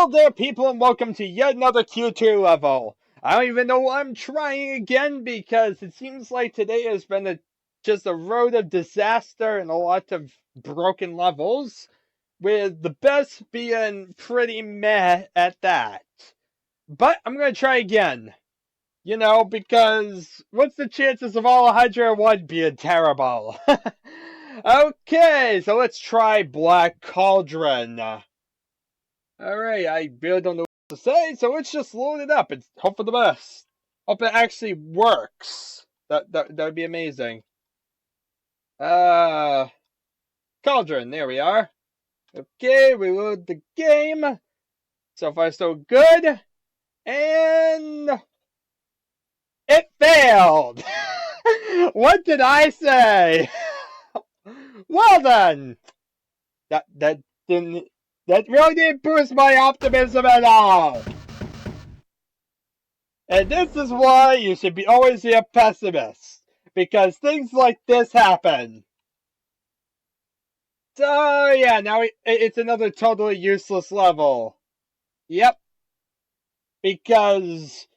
Hello there, people, and welcome to yet another Q2 level. I don't even know why I'm trying again because it seems like today has been just a road of disaster and a lot of broken levels, with the best being pretty meh at that. But I'm gonna try again. Because what's the chances of all 101 being terrible? Okay, so let's try Black Cauldron. Alright, I really don't know what to say, so let's just load it up and hope for the best. Hope it actually works. That would be amazing. Cauldron, there we are. Okay, we load the game. So far so good. And it failed! What did I say? Well then! That didn't That really didn't boost my optimism at all. And this is why you should always be a pessimist, because things like this happen. So yeah, now it's another totally useless level. Yep, because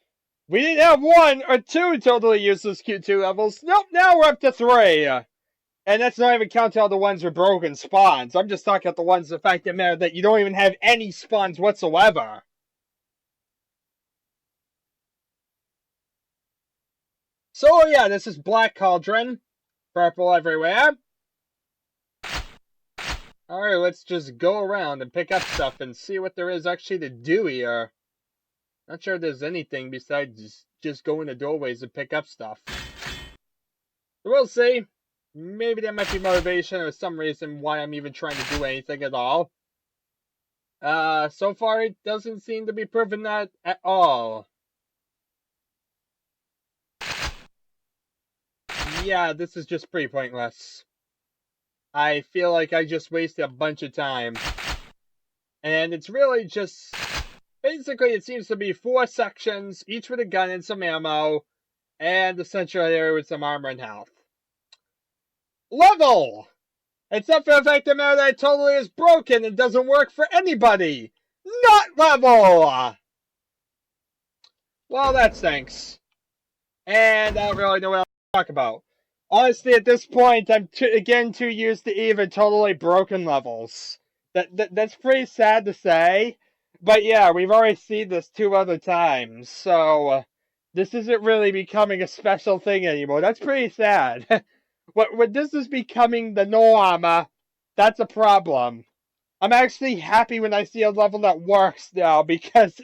we didn't have one or two totally useless Q2 levels. Nope, now we're up to 3. And that's not even counting all the ones with broken spawns. I'm just talking about the ones, the fact that matter that you don't even have any spawns whatsoever. So yeah, this is Black Cauldron. Purple everywhere. Alright, let's just go around and pick up stuff and see what there is actually to do here. Not sure if there's anything besides just go in the doorways and pick up stuff. We'll see. Maybe there might be motivation or some reason why I'm even trying to do anything at all. So far it doesn't seem to be proven that at all. Yeah, this is just pretty pointless. I feel like I just wasted a bunch of time. And it's really just... Basically, it seems to be 4 sections, each with a gun and some ammo, and the central area with some armor and health. Level! Except for the fact that it totally is broken and doesn't work for anybody! Not level! Well, that stinks. And I don't really know what else to talk about. Honestly, at this point, I'm again too used to even totally broken levels. That's pretty sad to say. But yeah, we've already seen this 2 other times, so this isn't really becoming a special thing anymore. That's pretty sad. When this is becoming the norm, that's a problem. I'm actually happy when I see a level that works now, because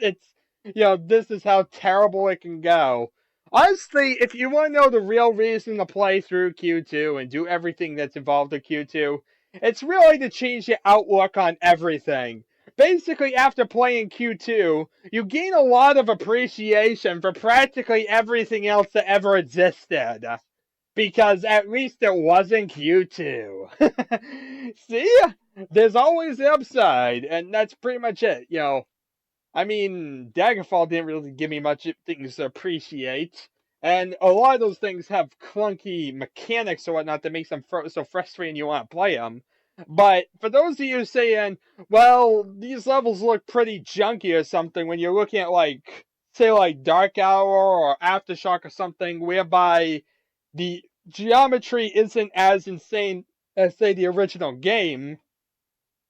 this is how terrible it can go. Honestly, if you want to know the real reason to play through Q2 and do everything that's involved in Q2, it's really to change your outlook on everything. Basically, after playing Q2, you gain a lot of appreciation for practically everything else that ever existed. Because at least it wasn't Q2. See? There's always the upside, and that's pretty much it, I mean, Daggerfall didn't really give me much things to appreciate. And a lot of those things have clunky mechanics or whatnot that makes them so frustrating you want to play them. But for those of you saying, well, these levels look pretty junky or something, when you're looking at, say, Dark Hour or Aftershock or something, whereby the geometry isn't as insane as, say, the original game,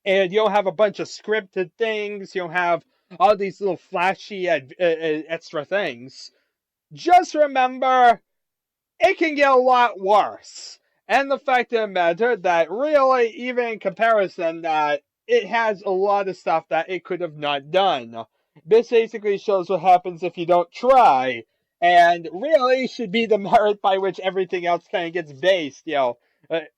and you don't have a bunch of scripted things, you don't have all these little flashy extra things, just remember, it can get a lot worse. And the fact of the matter that really, even in comparison, that it has a lot of stuff that it could have not done. This basically shows what happens if you don't try, and really should be the merit by which everything else kind of gets based,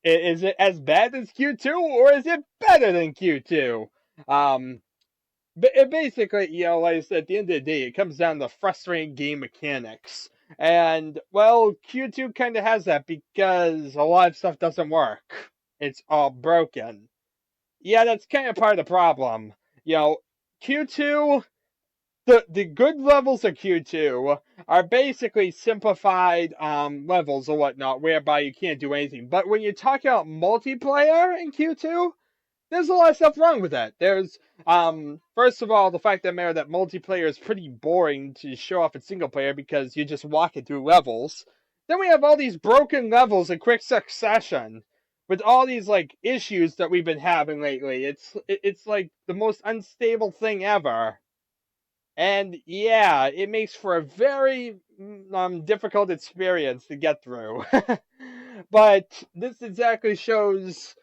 is it as bad as Q2, or is it better than Q2? But basically, like I said, at the end of the day, it comes down to frustrating game mechanics. And, well, Q2 kind of has that because a lot of stuff doesn't work. It's all broken. Yeah, that's kind of part of the problem. Q2, the good levels of Q2 are basically simplified levels or whatnot, whereby you can't do anything. But when you talk about multiplayer in Q2, there's a lot of stuff wrong with that. There's first of all, the fact that matter that multiplayer is pretty boring to show off in single player because you just walk it through levels. Then we have all these broken levels in quick succession with all these like issues that we've been having lately. It's like the most unstable thing ever. And yeah, it makes for a very difficult experience to get through. But this exactly shows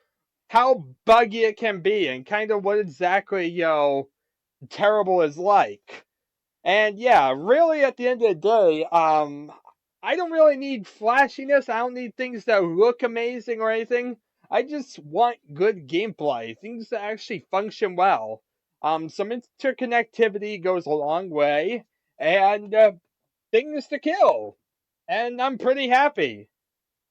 how buggy it can be and kind of what exactly, terrible is like. And yeah, really at the end of the day, I don't really need flashiness. I don't need things that look amazing or anything. I just want good gameplay, things that actually function well. Some interconnectivity goes a long way, and things to kill. And I'm pretty happy.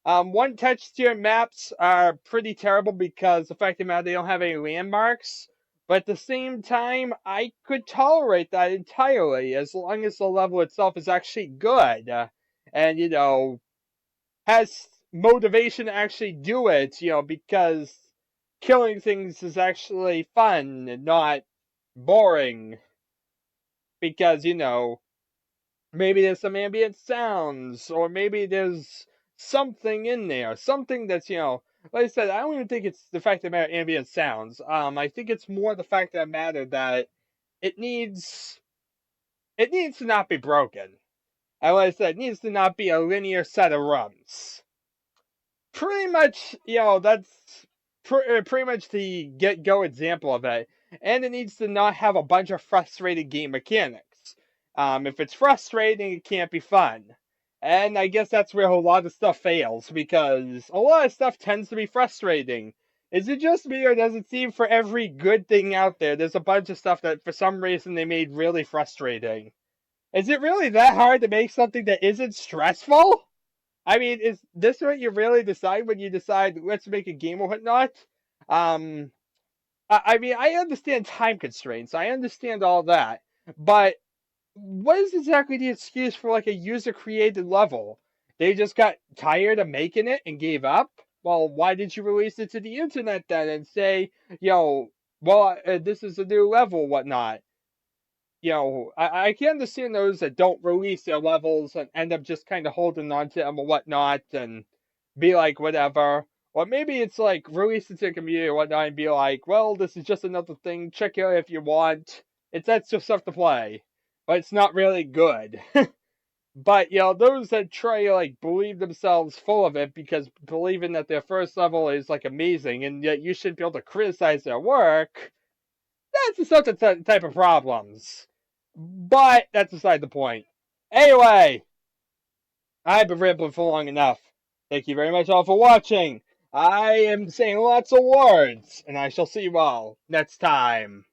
One touch tier maps are pretty terrible because the fact of the matter they don't have any landmarks. But at the same time, I could tolerate that entirely as long as the level itself is actually good. And, has motivation to actually do it, because killing things is actually fun and not boring. Because, maybe there's some ambient sounds, or maybe there's something in there, something that's, like I said, I don't even think it's the fact that matter ambient sounds. I think it's more the fact that matter that it needs it needs to not be broken. And like I said, it needs to not be a linear set of runs. Pretty much, that's pretty much the get go example of it. And it needs to not have a bunch of frustrated game mechanics. If it's frustrating, it can't be fun. And I guess that's where a lot of stuff fails, because a lot of stuff tends to be frustrating. Is it just me, or does it seem for every good thing out there, there's a bunch of stuff that for some reason they made really frustrating? Is it really that hard to make something that isn't stressful? I mean, is this what you really decide when you decide let's make a game or whatnot? Um, I mean, I understand time constraints. I understand all that, but what is exactly the excuse for like a user created level? They just got tired of making it and gave up? Well, why did you release it to the internet then and say, well, this is a new level, whatnot? I can understand those that don't release their levels and end up just kind of holding on to them or whatnot and be like, whatever. Or maybe it's like release it to the community or whatnot and be like, well, this is just another thing. Check it out if you want. It's extra stuff to play, but it's not really good. But, those that try to, like, believe themselves full of it because believing that their first level is, like, amazing and yet you should be able to criticize their work, that's a certain type of problems. But that's beside the point. Anyway, I've been rambling for long enough. Thank you very much all for watching. I am saying lots of words, and I shall see you all next time.